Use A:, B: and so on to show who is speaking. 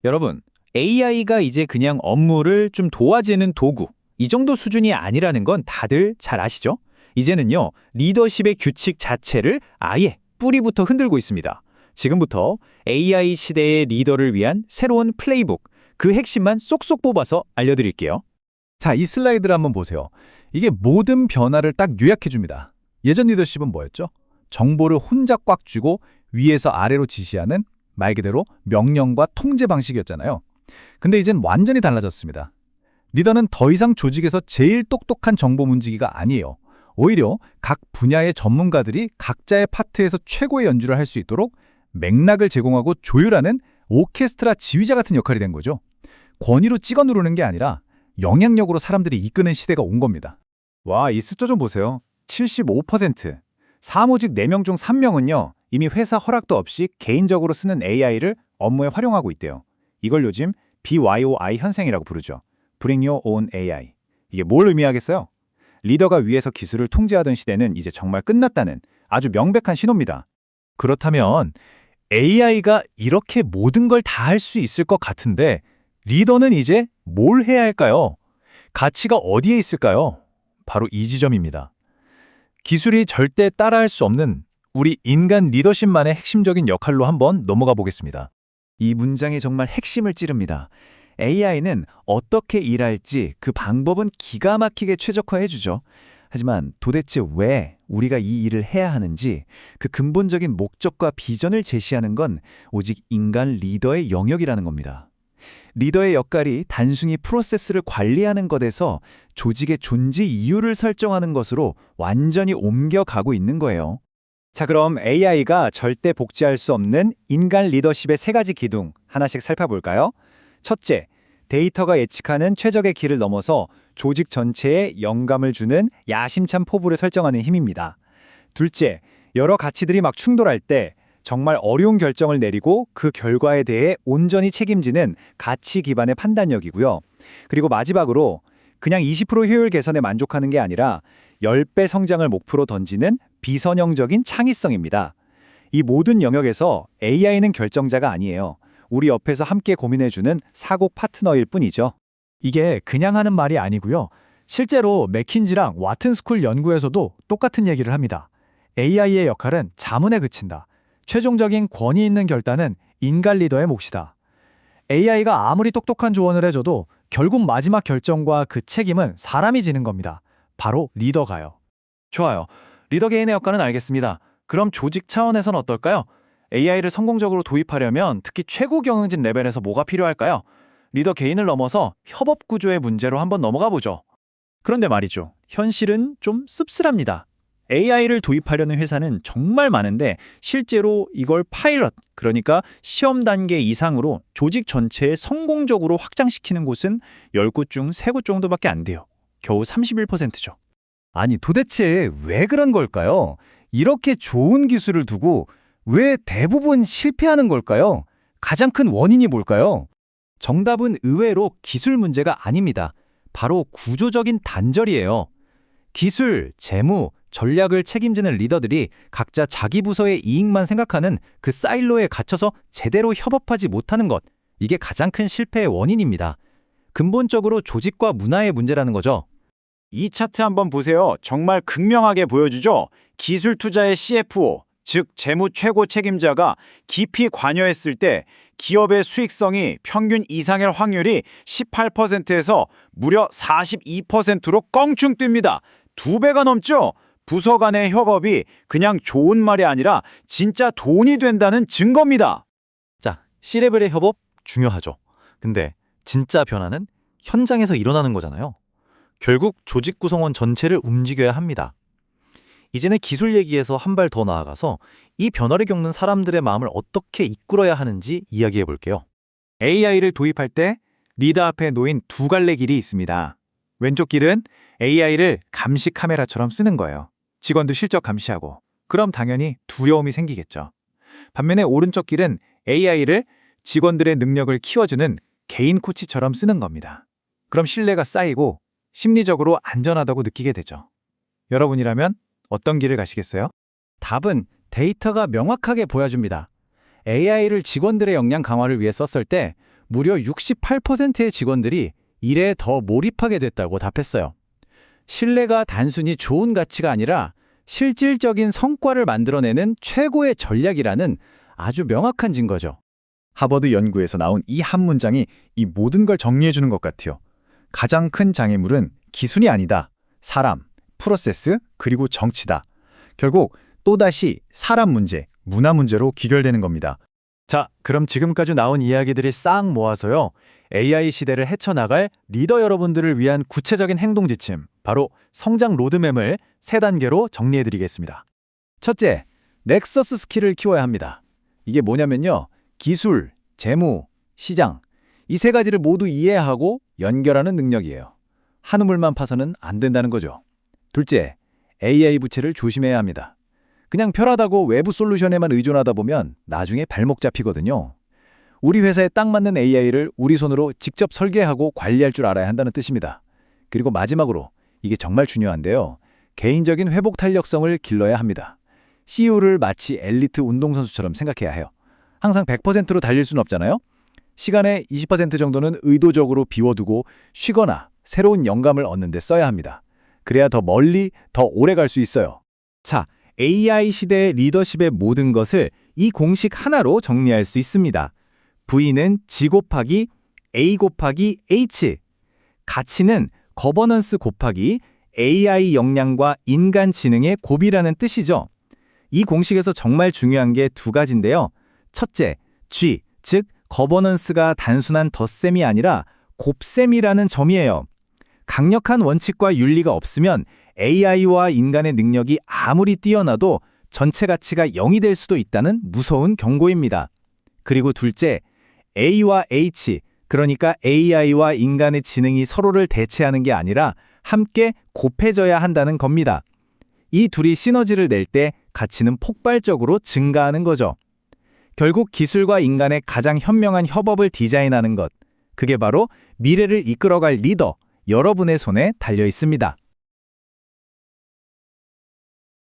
A: 여러분, AI가 이제 그냥 업무를 좀 도와주는 도구, 이 정도 수준이 아니라는 건 다들 잘 아시죠? 이제는요, 리더십의 규칙 자체를 아예 뿌리부터 흔들고 있습니다. 지금부터 AI 시대의 리더를 위한 새로운 플레이북, 그 핵심만 쏙쏙 뽑아서 알려드릴게요.
B: 자, 이 슬라이드를 한번 보세요. 이게 모든 변화를 딱 요약해줍니다. 예전 리더십은 뭐였죠? 정보를 혼자 꽉 쥐고 위에서 아래로 지시하는 말 그대로 명령과 통제 방식이었잖아요. 근데 이젠 완전히 달라졌습니다. 리더는 더 이상 조직에서 제일 똑똑한 정보 문지기가 아니에요. 오히려 각 분야의 전문가들이 각자의 파트에서 최고의 연주를 할 수 있도록 맥락을 제공하고 조율하는 오케스트라 지휘자 같은 역할이 된 거죠. 권위로 찍어 누르는 게 아니라 영향력으로 사람들이 이끄는 시대가 온 겁니다.
C: 와, 이 숫자 좀 보세요. 75%. 사무직 4명 중 3명은요. 이미 회사 허락도 없이 개인적으로 쓰는 AI를 업무에 활용하고 있대요. 이걸 요즘 BYOI 현상이라고 부르죠. Bring Your Own AI. 이게 뭘 의미하겠어요? 리더가 위에서 기술을 통제하던 시대는 이제 정말 끝났다는 아주 명백한 신호입니다.
B: 그렇다면 AI가 이렇게 모든 걸 다 할 수 있을 것 같은데 리더는 이제 뭘 해야 할까요? 가치가 어디에 있을까요? 바로 이 지점입니다. 기술이 절대 따라할 수 없는 우리 인간 리더십만의 핵심적인 역할로 한번 넘어가 보겠습니다.
D: 이 문장이 정말 핵심을 찌릅니다. AI는 어떻게 일할지 그 방법은 기가 막히게 최적화해주죠. 하지만 도대체 왜 우리가 이 일을 해야 하는지 그 근본적인 목적과 비전을 제시하는 건 오직 인간 리더의 영역이라는 겁니다. 리더의 역할이 단순히 프로세스를 관리하는 것에서 조직의 존재 이유를 설정하는 것으로 완전히 옮겨가고 있는 거예요.
C: 자, 그럼 AI가 절대 복제할 수 없는 인간 리더십의 3가지 기둥 하나씩 살펴볼까요? 첫째, 데이터가 예측하는 최적의 길을 넘어서 조직 전체에 영감을 주는 야심찬 포부를 설정하는 힘입니다. 둘째, 여러 가치들이 막 충돌할 때 정말 어려운 결정을 내리고 그 결과에 대해 온전히 책임지는 가치 기반의 판단력이고요. 그리고 마지막으로 그냥 20% 효율 개선에 만족하는 게 아니라 10배 성장을 목표로 던지는 비선형적인 창의성입니다. 이 모든 영역에서 AI는 결정자가 아니에요. 우리 옆에서 함께 고민해주는 사고 파트너일 뿐이죠.
E: 이게 그냥 하는 말이 아니고요. 실제로 맥킨지랑 와튼스쿨 연구에서도 똑같은 얘기를 합니다. AI의 역할은 자문에 그친다. 최종적인 권위 있는 결단은 인간 리더의 몫이다. AI가 아무리 똑똑한 조언을 해줘도 결국 마지막 결정과 그 책임은 사람이 지는 겁니다. 바로 리더가요.
D: 좋아요. 리더 개인의 역할은 알겠습니다. 그럼 조직 차원에선 어떨까요? AI를 성공적으로 도입하려면 특히 최고 경영진 레벨에서 뭐가 필요할까요? 리더 개인을 넘어서 협업 구조의 문제로 한번 넘어가 보죠.
A: 그런데 말이죠. 현실은 좀 씁쓸합니다. AI를 도입하려는 회사는 정말 많은데 실제로 이걸 파일럿, 그러니까 시험 단계 이상으로 조직 전체에 성공적으로 확장시키는 곳은 10곳 중 3곳 정도밖에 안 돼요. 겨우 31%죠.
B: 아니 도대체 왜 그런 걸까요? 이렇게 좋은 기술을 두고 왜 대부분 실패하는 걸까요? 가장 큰 원인이 뭘까요?
D: 정답은 의외로 기술 문제가 아닙니다. 바로 구조적인 단절이에요. 기술, 재무, 전략을 책임지는 리더들이 각자 자기 부서의 이익만 생각하는 그 사일로에 갇혀서 제대로 협업하지 못하는 것, 이게 가장 큰 실패의 원인입니다. 근본적으로 조직과 문화의 문제라는 거죠.
C: 이 차트 한번 보세요. 정말 극명하게 보여주죠. 기술 투자의 CFO, 즉 재무 최고 책임자가 깊이 관여했을 때 기업의 수익성이 평균 이상일 확률이 18%에서 무려 42%로 껑충 뜁니다. 2배가 넘죠? 부서 간의 협업이 그냥 좋은 말이 아니라 진짜 돈이 된다는 증거입니다.
D: 자, C레벨의 협업 중요하죠. 근데 진짜 변화는 현장에서 일어나는 거잖아요. 결국 조직 구성원 전체를 움직여야 합니다. 이제는 기술 얘기에서 한 발 더 나아가서 이 변화를 겪는 사람들의 마음을 어떻게 이끌어야 하는지 이야기해 볼게요.
C: AI를 도입할 때 리더 앞에 놓인 2갈래 길이 있습니다. 왼쪽 길은 AI를 감시 카메라처럼 쓰는 거예요. 직원도 실적 감시하고. 그럼 당연히 두려움이 생기겠죠. 반면에 오른쪽 길은 AI를 직원들의 능력을 키워주는 개인 코치처럼 쓰는 겁니다. 그럼 신뢰가 쌓이고 심리적으로 안전하다고 느끼게 되죠. 여러분이라면 어떤 길을 가시겠어요?
E: 답은 데이터가 명확하게 보여줍니다. AI를 직원들의 역량 강화를 위해 썼을 때 무려 68%의 직원들이 일에 더 몰입하게 됐다고 답했어요. 신뢰가 단순히 좋은 가치가 아니라 실질적인 성과를 만들어내는 최고의 전략이라는 아주 명확한 증거죠.
C: 하버드 연구에서 나온 이 한 문장이 이 모든 걸 정리해 주는 것 같아요. 가장 큰 장애물은 기술이 아니다. 사람, 프로세스, 그리고 정치다. 결국 또다시 사람 문제, 문화 문제로 귀결되는 겁니다.
D: 자, 그럼 지금까지 나온 이야기들이 싹 모아서요. AI 시대를 헤쳐나갈 리더 여러분들을 위한 구체적인 행동 지침, 바로 성장 로드맵을 3단계로 정리해드리겠습니다.
B: 첫째, 넥서스 스킬을 키워야 합니다. 이게 뭐냐면요. 기술, 재무, 시장 이 3가지를 모두 이해하고 연결하는 능력이에요. 한 우물만 파서는 안 된다는 거죠. 둘째, AI 부채를 조심해야 합니다. 그냥 편하다고 외부 솔루션에만 의존하다 보면 나중에 발목 잡히거든요. 우리 회사에 딱 맞는 AI를 우리 손으로 직접 설계하고 관리할 줄 알아야 한다는 뜻입니다. 그리고 마지막으로 이게 정말 중요한데요. 개인적인 회복 탄력성을 길러야 합니다. CEO를 마치 엘리트 운동선수처럼 생각해야 해요. 항상 100%로 달릴 수는 없잖아요. 시간의 20% 정도는 의도적으로 비워두고 쉬거나 새로운 영감을 얻는 데 써야 합니다. 그래야 더 멀리, 더 오래 갈 수 있어요.
D: 자, AI 시대의 리더십의 모든 것을 이 공식 하나로 정리할 수 있습니다. V는 G 곱하기 A 곱하기 H, 가치는 거버넌스 곱하기 AI 역량과 인간 지능의 곱이라는 뜻이죠. 이 공식에서 정말 중요한 게 2가지인데요. 첫째, G, 즉 거버넌스가 단순한 덧셈이 아니라 곱셈이라는 점이에요. 강력한 원칙과 윤리가 없으면 AI와 인간의 능력이 아무리 뛰어나도 전체 가치가 0이 될 수도 있다는 무서운 경고입니다. 그리고 둘째, A와 H, 그러니까 AI와 인간의 지능이 서로를 대체하는 게 아니라 함께 곱해져야 한다는 겁니다. 이 둘이 시너지를 낼 때 가치는 폭발적으로 증가하는 거죠. 결국 기술과 인간의 가장 현명한 협업을 디자인하는 것, 그게 바로 미래를 이끌어갈 리더, 여러분의 손에 달려 있습니다.